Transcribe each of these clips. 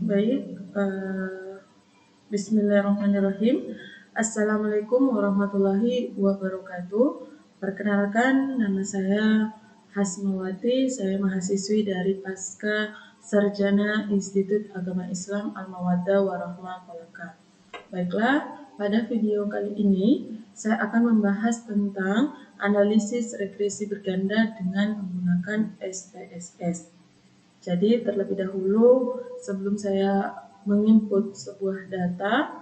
Baik, Bismillahirrahmanirrahim. Assalamualaikum warahmatullahi wabarakatuh. Perkenalkan, nama saya Hasmawati. Saya mahasiswi dari Pasca Sarjana Institut Agama Islam Al-Mawaddah Warahmah Polaka. Baiklah, pada video kali ini saya akan membahas tentang analisis regresi berganda dengan menggunakan SPSS. Jadi terlebih dahulu sebelum saya menginput sebuah data,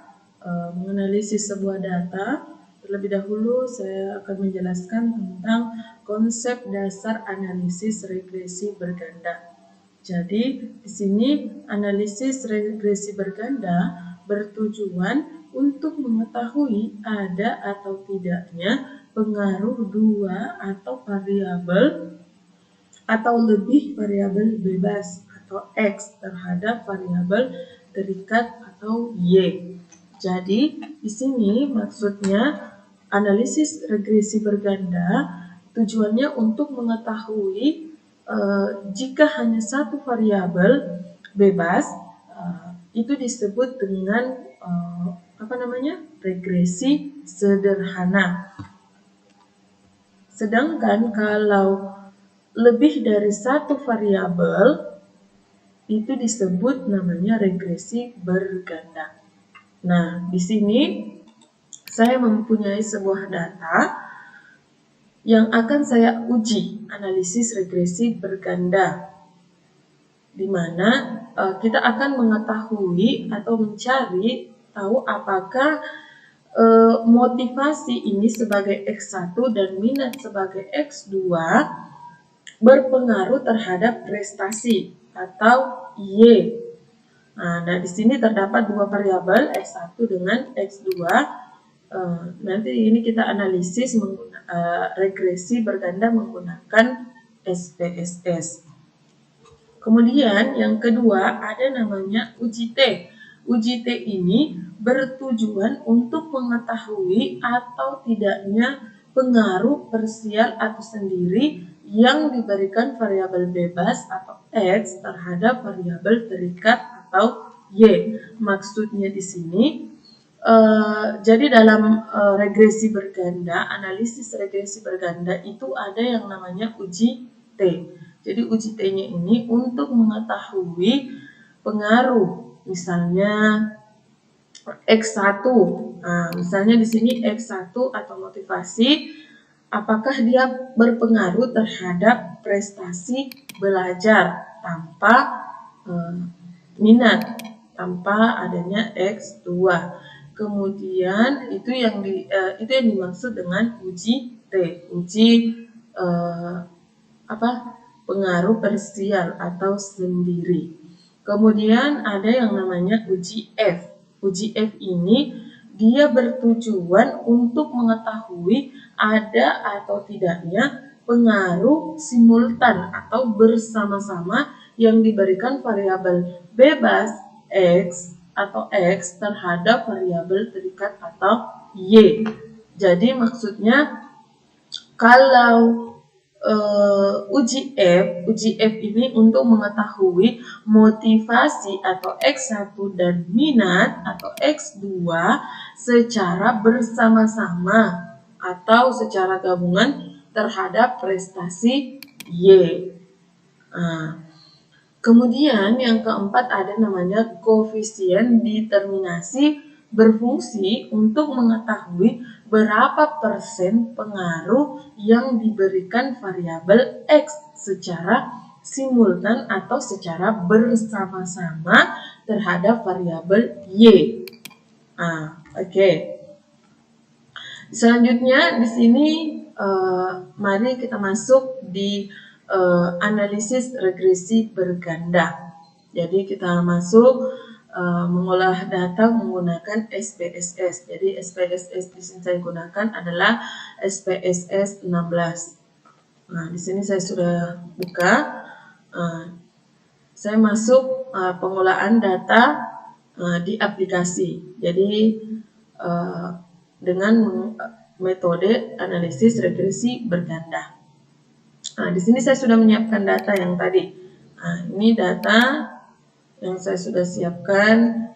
menganalisis sebuah data, terlebih dahulu saya akan menjelaskan tentang konsep dasar analisis regresi berganda. Jadi di sini analisis regresi berganda bertujuan untuk mengetahui ada atau tidaknya pengaruh dua atau variabel atau lebih variabel bebas atau X terhadap variabel terikat atau Y. Jadi di sini maksudnya analisis regresi berganda tujuannya untuk mengetahui jika hanya satu variabel bebas itu disebut dengan regresi sederhana. Sedangkan kalau lebih dari satu variabel itu disebut namanya regresi berganda. Nah, di sini saya mempunyai sebuah data yang akan saya uji analisis regresi berganda, di mana kita akan mengetahui atau mencari tahu apakah motivasi ini sebagai X1 dan minat sebagai X2 berpengaruh terhadap prestasi atau Y. Nah, di sini terdapat dua variabel X1 dengan X2. Nanti ini kita analisis regresi berganda menggunakan SPSS. Kemudian yang kedua ada namanya uji T. Uji T ini bertujuan untuk mengetahui atau tidaknya pengaruh parsial atau sendiri yang diberikan variabel bebas atau X terhadap variabel terikat atau Y. Maksudnya di sini, jadi dalam regresi berganda, analisis regresi berganda itu ada yang namanya uji T. Jadi uji T-nya ini untuk mengetahui pengaruh, misalnya X1. Nah, misalnya di sini X1 atau motivasi, apakah dia berpengaruh terhadap prestasi belajar tanpa minat, tanpa adanya X2. Kemudian itu yang dimaksud dengan uji T, uji pengaruh parsial atau sendiri. Kemudian ada yang namanya uji F. Uji F ini dia bertujuan untuk mengetahui ada atau tidaknya pengaruh simultan atau bersama-sama yang diberikan variabel bebas X atau X terhadap variabel terikat atau Y. Jadi maksudnya kalau uji F ini untuk mengetahui motivasi atau X1 dan minat atau X2 secara bersama-sama atau secara gabungan terhadap prestasi Y. Kemudian yang keempat ada namanya koefisien determinasi berfungsi untuk mengetahui berapa persen pengaruh yang diberikan variabel X secara simultan atau secara bersama-sama terhadap variabel Y. Oke. Selanjutnya di sini mari kita masuk di analisis regresi berganda. Jadi kita masuk mengolah data menggunakan SPSS. Jadi SPSS di sini saya gunakan adalah SPSS 16. Nah, di sini saya sudah buka. Saya masuk pengolahan data di aplikasi. Jadi dengan metode analisis regresi berganda. Nah, di sini saya sudah menyiapkan data yang tadi. Nah, ini data yang saya sudah siapkan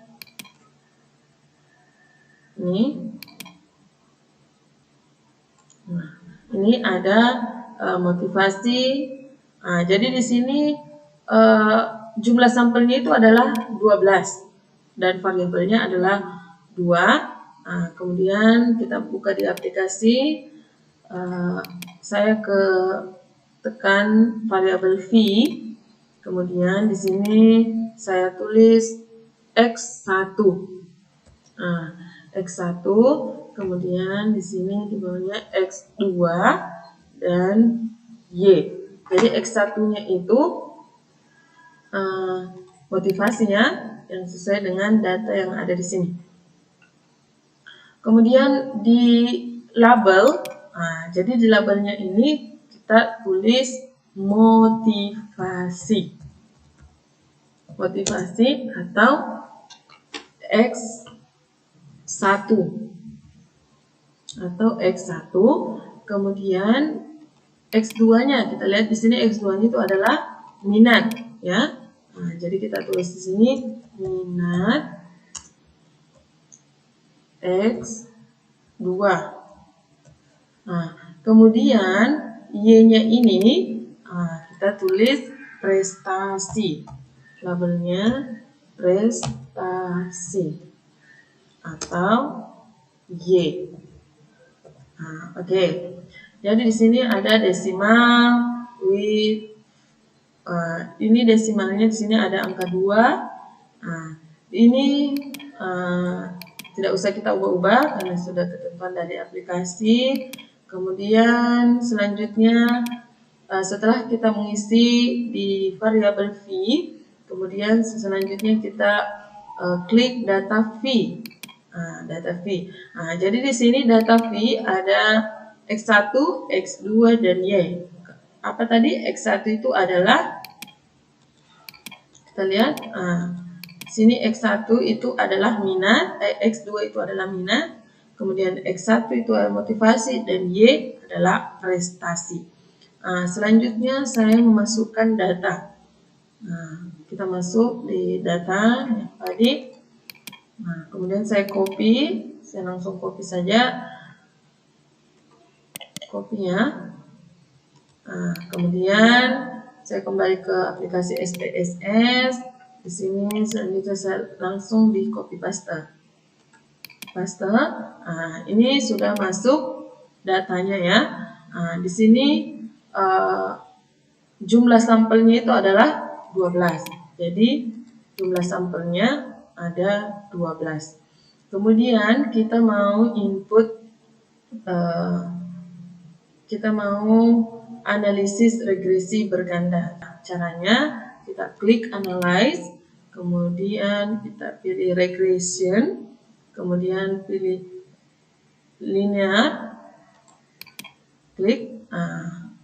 ini. Nah, ini ada motivasi. Nah, jadi di sini jumlah sampelnya itu adalah 12 dan variabelnya adalah 2. Nah, kemudian kita buka di aplikasi. Saya tekan variabel v. Kemudian di sini saya tulis x1. Nah, x1, kemudian di sini di bawahnya x2 dan y. Jadi x1-nya itu motivasinya yang sesuai dengan data yang ada di sini. Kemudian di label, jadi di labelnya ini kita tulis motivasi. Motivasi atau X1 atau X1, kemudian X2-nya kita lihat di sini X2-nya itu adalah minat, ya. Nah, jadi kita tulis di sini minat X2. Nah, kemudian Y-nya ini kita tulis prestasi. Labelnya prestasi atau Y. Oke. Jadi di sini ada desimal with ini desimalnya di sini ada angka 2. Ini tidak usah kita ubah-ubah karena sudah ketentuan dari aplikasi. Kemudian selanjutnya setelah kita mengisi di variabel v, kemudian selanjutnya kita klik data v. Data v. Jadi di sini data v ada X1, X2 dan Y. Apa tadi? X1 itu adalah, kita lihat, sini X1 itu adalah minat, X2 itu adalah minat, kemudian X1 itu adalah motivasi, dan Y adalah prestasi. Selanjutnya saya memasukkan data. Kita masuk di data yang tadi. Kemudian saya langsung copy saja kopinya. Kemudian saya kembali ke aplikasi SPSS. Di sini selanjutnya saya langsung di copy paste. Ini sudah masuk datanya ya. Di sini jumlah sampelnya itu adalah 12. Jadi jumlah sampelnya ada 12. Kemudian kita mau input, kita mau analisis regresi berganda. Caranya kita klik analyze, kemudian kita pilih regression, kemudian pilih linear, klik,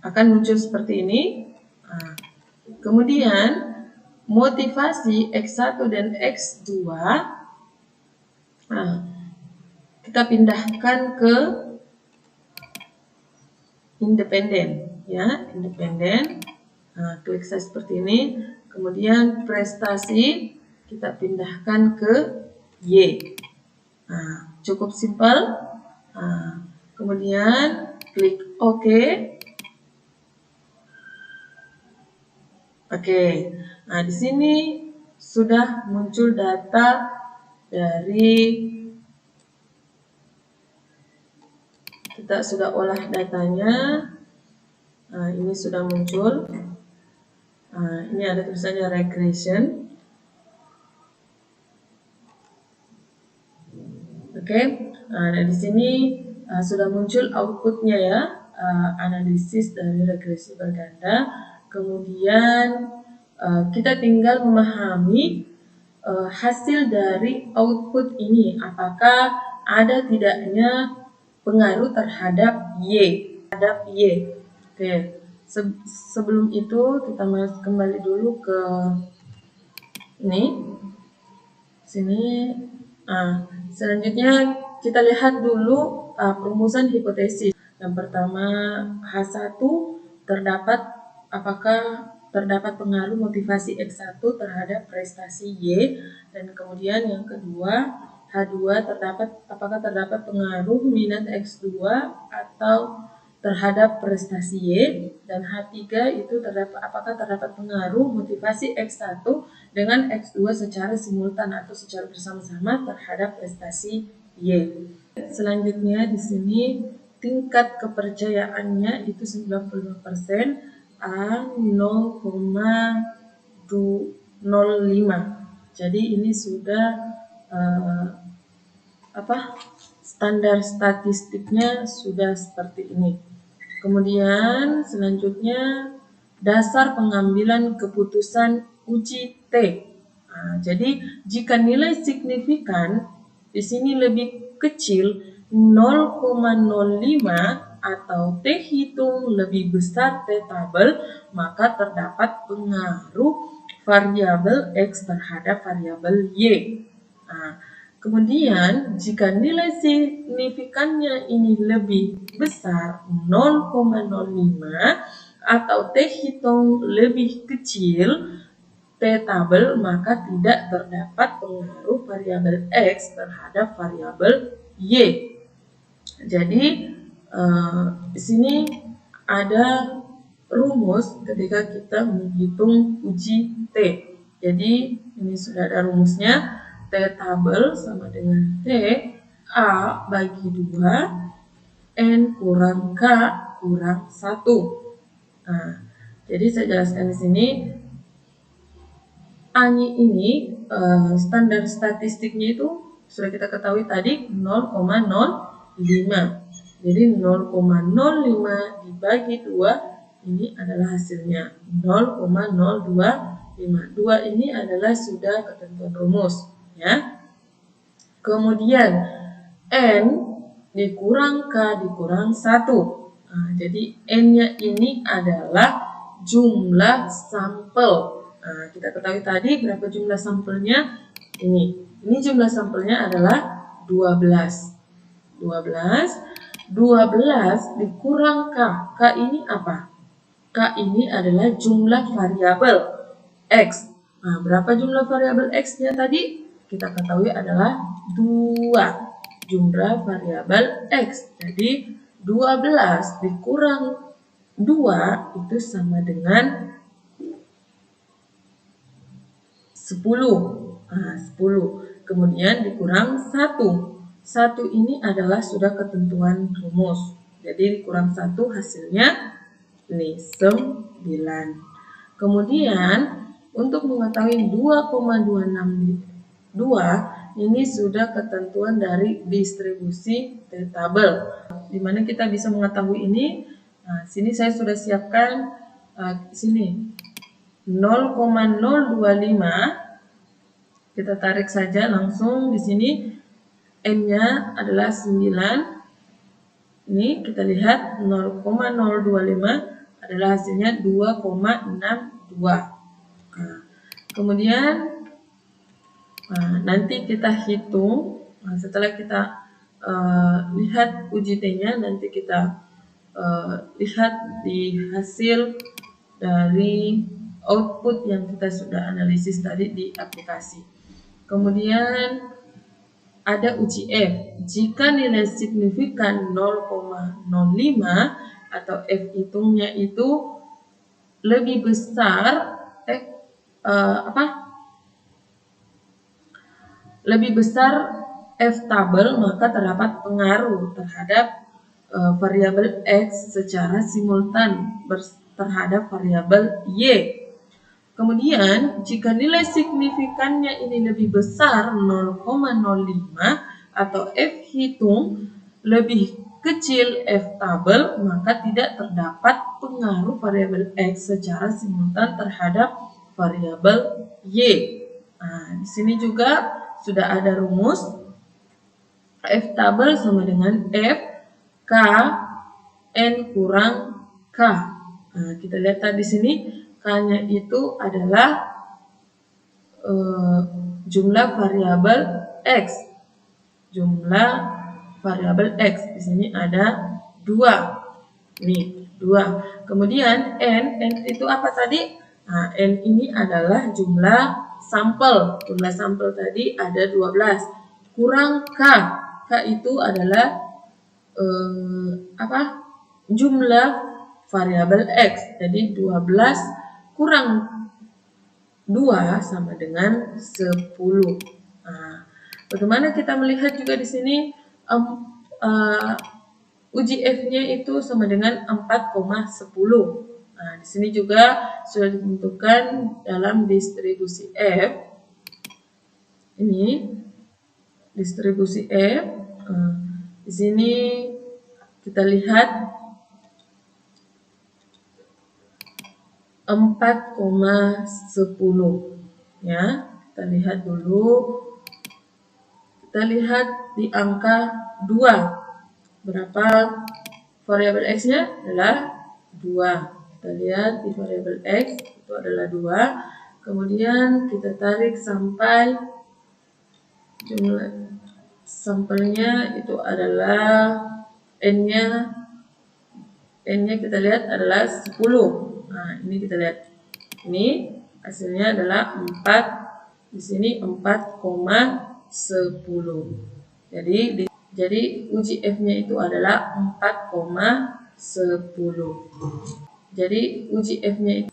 akan muncul seperti ini. Kemudian motivasi X1 dan X2 kita pindahkan ke independen, ya, independen. Klik saya seperti ini. Kemudian prestasi kita pindahkan ke Y. Cukup simpel. Kemudian klik OK. Oke. Di sini sudah muncul data dari, kita sudah olah datanya. Ini sudah muncul. Ini ada tulisannya regression. Oke. Nah, di sini sudah muncul outputnya ya, analisis dari regresi berganda. Kemudian kita tinggal memahami hasil dari output ini, apakah ada tidaknya pengaruh terhadap Y. Oke. Sebelum itu kita kembali dulu ke ini. Sini. Selanjutnya kita lihat dulu perumusan hipotesis. Yang pertama H1 terdapat apakah terdapat pengaruh motivasi X1 terhadap prestasi Y, dan kemudian yang kedua H2 apakah terdapat pengaruh minat X2 atau terhadap prestasi Y, dan H3 itu apakah terdapat pengaruh motivasi X1 dengan X2 secara simultan atau secara bersama-sama terhadap prestasi Y. Selanjutnya di sini tingkat kepercayaannya itu 95%, A 0,05. Jadi ini sudah standar statistiknya sudah seperti ini. Kemudian selanjutnya dasar pengambilan keputusan uji T. Jadi jika nilai signifikan di sini lebih kecil 0,05 atau T hitung lebih besar T tabel, maka terdapat pengaruh variabel X terhadap variabel Y. Kemudian jika nilai signifikannya ini lebih besar 0,05 atau T hitung lebih kecil T tabel, maka tidak terdapat pengaruh variabel X terhadap variabel Y. Jadi di sini ada rumus ketika kita menghitung uji T. Jadi ini sudah ada rumusnya. T tabel sama dengan T A bagi 2 N kurang K kurang 1. Jadi saya jelaskan di sini. A-nya ini standar statistiknya itu sudah kita ketahui tadi 0,05. Jadi 0,05 dibagi 2 ini adalah hasilnya 0,025. 2 ini adalah sudah ketentuan rumus, ya. Kemudian N dikurang K dikurang 1. Jadi N-nya ini adalah jumlah sampel. Kita ketahui tadi berapa jumlah sampelnya? Ini jumlah sampelnya adalah 12 dikurang K. K ini apa? K ini adalah jumlah variabel X. Berapa jumlah variabel X-nya tadi? Kita ketahui adalah 2 jumlah variabel X. Jadi 12 dikurang 2 itu sama dengan 10. 10. Kemudian dikurang 1. 1 ini adalah sudah ketentuan rumus. Jadi dikurang 1 hasilnya ini 9. Kemudian untuk mengetahui 2,262 ini sudah ketentuan dari distribusi T tabel. Di mana kita bisa mengetahui ini? Sini saya sudah siapkan sini 0,025. Kita tarik saja langsung di sini. N-nya adalah 9. Ini kita lihat 0,025 adalah hasilnya 2,62. Kemudian nanti kita hitung. Setelah kita lihat uji T-nya, nanti kita lihat di hasil dari output yang kita sudah analisis tadi di aplikasi. Kemudian ada uji F. Jika nilai signifikan 0,05 atau F hitungnya itu lebih besar lebih besar F tabel, maka terdapat pengaruh terhadap variabel X secara simultan terhadap variabel Y. Kemudian, jika nilai signifikannya ini lebih besar 0,05 atau F hitung lebih kecil F tabel, maka tidak terdapat pengaruh variabel X secara simultan terhadap variabel Y. Di sini juga sudah ada rumus. F tabel sama dengan F K N kurang K. Kita lihat tadi di sini. K-nya itu adalah jumlah variabel X. Jumlah variabel X. Di sini ada 2. Nih, 2. Kemudian N itu apa tadi? Nah, N ini adalah jumlah sampel. Jumlah sampel tadi ada 12. Kurang K. K itu adalah jumlah variabel X. Jadi 12 kurang 2 sama dengan 10. Nah, bagaimana kita melihat juga di sini uji F-nya itu sama dengan 4,10. Nah, di sini juga sudah ditentukan dalam distribusi F. Ini distribusi F. Di sini kita lihat 4,10 ya. Kita lihat dulu. Kita lihat di angka 2. Berapa variabel X-nya? Adalah 2. Kita lihat di variabel X itu adalah 2. Kemudian kita tarik sampai jumlah sampelnya itu adalah N-nya kita lihat adalah 10. Nah, ini kita lihat. Ini hasilnya adalah 4. Di sini 4,10. Jadi uji F-nya itu adalah 4,10. Jadi uji F-nya itu.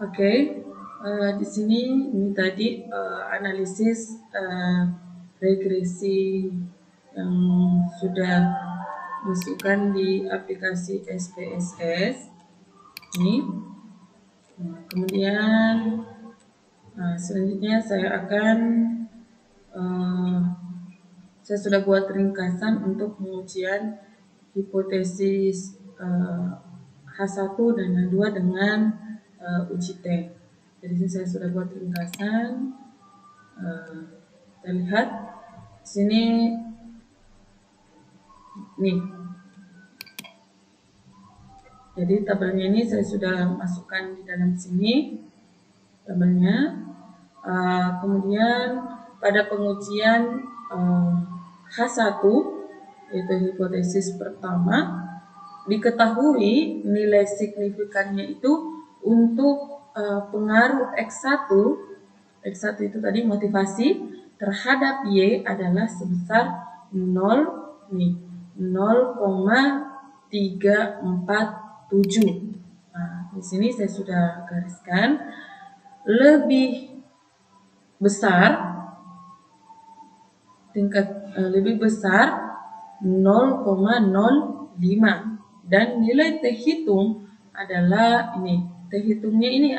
Oke. Di sini ini tadi analisis regresi yang sudah masukkan di aplikasi SPSS ini. Kemudian selanjutnya saya akan saya sudah buat ringkasan untuk pengujian hipotesis H1 dan H2 dengan uji T. Jadi saya sudah buat ringkasan. Kita lihat di sini nih. Jadi tabelnya ini saya sudah masukkan di dalam sini tabelnya. Kemudian pada pengujian H1 yaitu hipotesis pertama, diketahui nilai signifikannya itu untuk pengaruh X1 itu tadi motivasi terhadap Y adalah sebesar 0,347. Nah, di sini saya sudah gariskan lebih besar lebih besar 0,05 dan nilai T hitung adalah ini. T hitungnya ini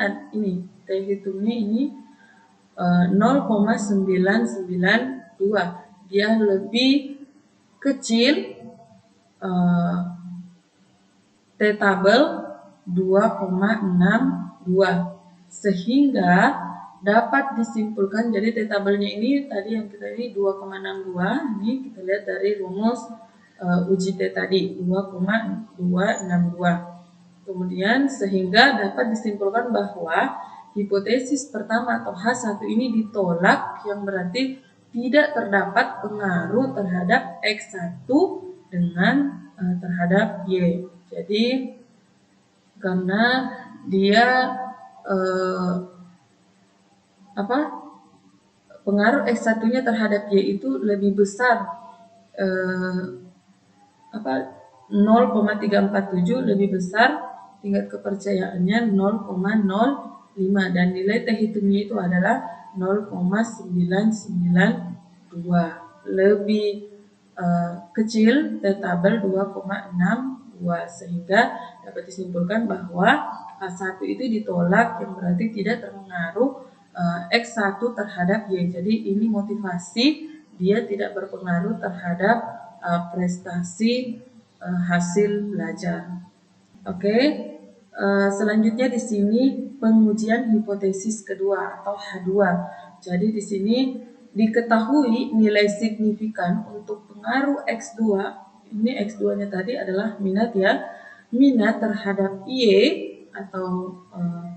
0,992. Dia lebih kecil T tabel 2,62 sehingga dapat disimpulkan. Jadi T tabelnya ini tadi yang kita ini 2,62. Ini kita lihat dari rumus uji T tadi 2,262. Kemudian sehingga dapat disimpulkan bahwa hipotesis pertama atau H1 ini ditolak, yang berarti tidak terdapat pengaruh terhadap X1 dengan terhadap Y. Jadi karena dia pengaruh X1-nya terhadap Y itu lebih besar 0,347 lebih besar, tingkat kepercayaannya 0,05 dan nilai T hitungnya itu adalah 0,992, lebih kecil T tabel 2,62 sehingga dapat disimpulkan bahwa H1 itu ditolak, yang berarti tidak terpengaruh X1 terhadap Y. Jadi ini motivasi, dia tidak berpengaruh terhadap prestasi hasil belajar. Oke. Selanjutnya di sini pengujian hipotesis kedua atau H2. Jadi di sini diketahui nilai signifikan untuk pengaruh X2. Ini X2-nya tadi adalah minat ya. Minat terhadap Y atau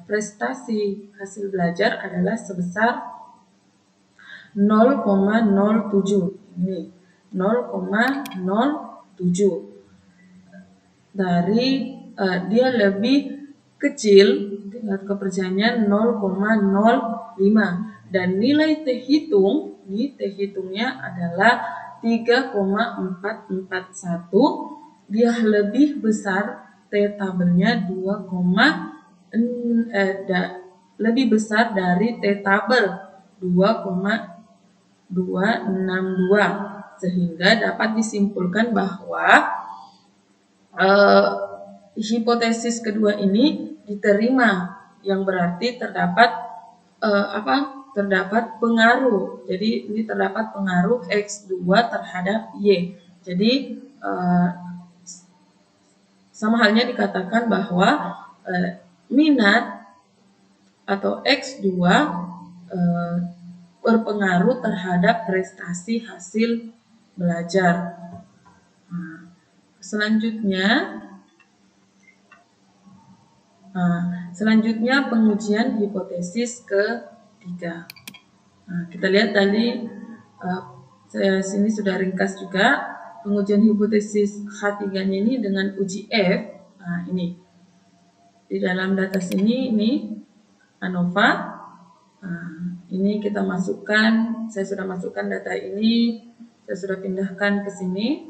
prestasi hasil belajar adalah sebesar 0,07. Ini 0,07. Dari dia lebih kecil tingkat kepercayaannya 0,05 dan nilai T hitung, ini T hitungnya adalah 3,441, dia lebih besar T tabelnya lebih besar dari T tabel 2,262, sehingga dapat disimpulkan bahwa hipotesis kedua ini diterima, yang berarti terdapat terdapat pengaruh. Jadi ini terdapat pengaruh X2 terhadap Y. Jadi sama halnya dikatakan bahwa minat atau X2 berpengaruh terhadap prestasi hasil belajar. Nah, selanjutnya pengujian hipotesis ketiga. Nah, kita lihat tadi saya sini sudah ringkas juga pengujian hipotesis H3-nya ini dengan uji F. Nah, ini di dalam data sini ini ANOVA. Nah, ini kita masukkan, saya sudah masukkan data ini, saya sudah pindahkan ke sini.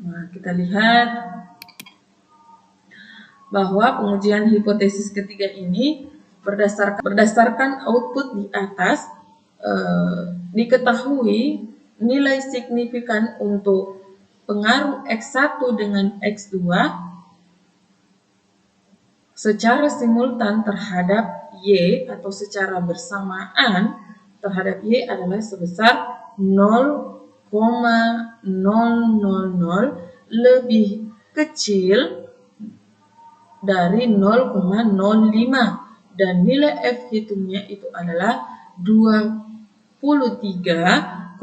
Nah, kita lihat bahwa pengujian hipotesis ketiga ini berdasarkan output di atas, diketahui nilai signifikan untuk pengaruh X1 dengan X2 secara simultan terhadap Y atau secara bersamaan terhadap Y adalah sebesar 0,000 lebih kecil dari 0,05 dan nilai F hitungnya itu adalah 23,978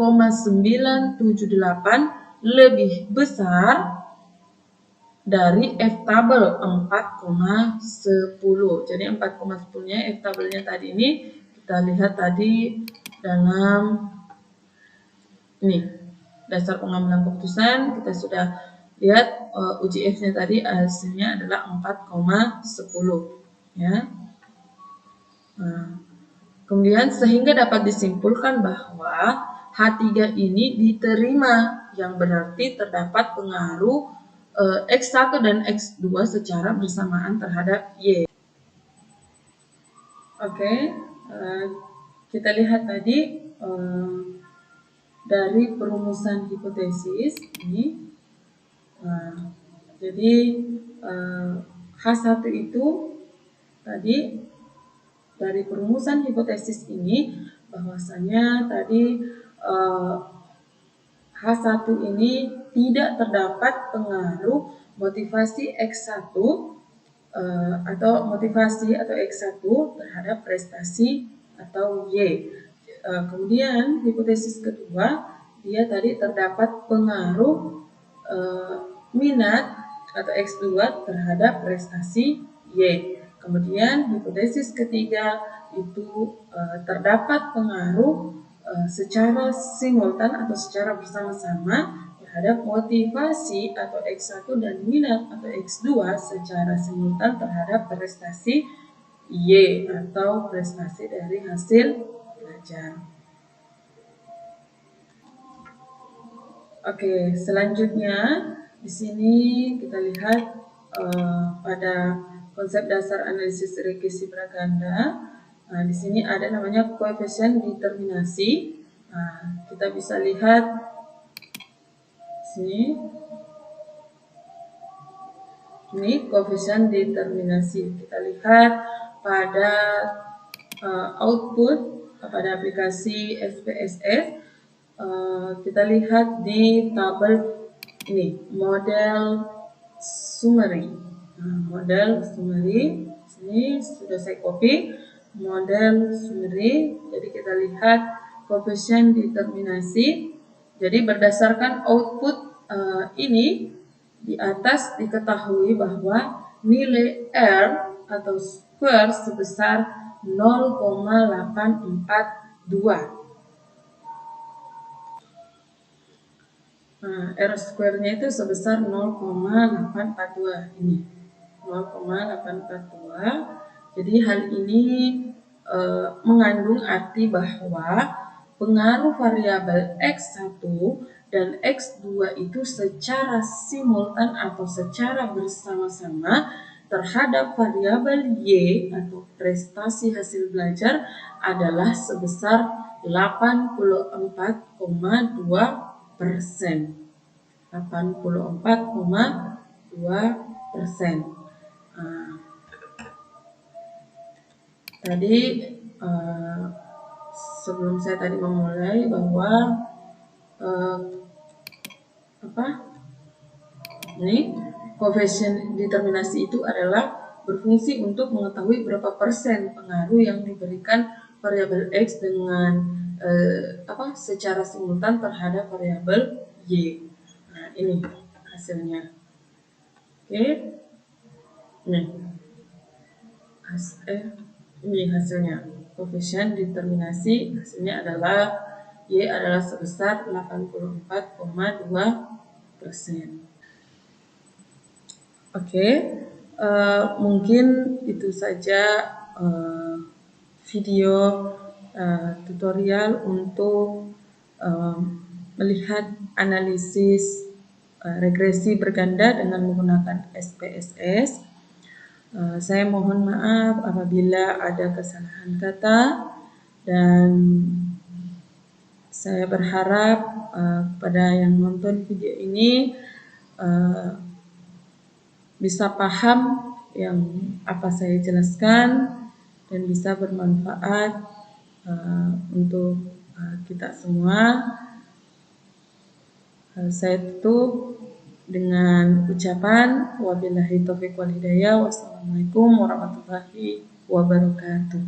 lebih besar dari F tabel 4,10. Jadi 4,10-nya F tabelnya tadi ini kita lihat tadi dalam ini dasar pengambilan keputusan, kita sudah lihat uji F-nya tadi hasilnya adalah 4,10 ya. Kemudian sehingga dapat disimpulkan bahwa H3 ini diterima, yang berarti terdapat pengaruh X1 dan X2 secara bersamaan terhadap Y. Oke, kita lihat tadi dari perumusan hipotesis ini. Jadi H1 itu tadi dari perumusan hipotesis ini bahwasanya tadi H1 ini tidak terdapat pengaruh motivasi X1 atau motivasi atau X1 terhadap prestasi atau Y. Kemudian hipotesis kedua, dia tadi terdapat pengaruh minat atau X2 terhadap prestasi Y. Kemudian hipotesis ketiga itu terdapat pengaruh secara simultan atau secara bersama-sama terhadap motivasi atau X1 dan minat atau X2 secara simultan terhadap prestasi Y atau prestasi dari hasil belajar. Oke, selanjutnya di sini kita lihat pada konsep dasar analisis regresi praganda. Nah, di sini ada namanya koefisien determinasi. Nah, kita bisa lihat sini. Ini koefisien determinasi. Kita lihat pada output pada aplikasi SPSS. Kita lihat di tabel ini model summary. Model summary sini sudah saya copy model summary. Jadi kita lihat koefisien determinasi. Jadi berdasarkan output ini di atas diketahui bahwa nilai R atau square sebesar 0,842. R square-nya itu sebesar 0,842 ini. 0,842. Jadi hal ini mengandung arti bahwa pengaruh variabel X1 dan X2 itu secara simultan atau secara bersama-sama terhadap variabel Y atau prestasi hasil belajar adalah sebesar 84,2%. 84,2%. Tadi sebelum saya tadi memulai bahwa ini koefisien determinasi itu adalah berfungsi untuk mengetahui berapa persen pengaruh yang diberikan variabel X dengan secara simultan terhadap variabel Y. Nah, ini hasilnya. Oke. Nih. Ini hasilnya. Koefisien determinasi hasilnya adalah Y adalah sebesar 84,2%. Oke, mungkin itu saja video tutorial untuk melihat analisis regresi berganda dengan menggunakan SPSS. Saya mohon maaf apabila ada kesalahan kata, dan saya berharap kepada yang nonton video ini bisa paham yang apa saya jelaskan dan bisa bermanfaat untuk kita semua. Saya tutup dengan ucapan wabillahi taufiq wal hidayah. Wassalamualaikum warahmatullahi wabarakatuh.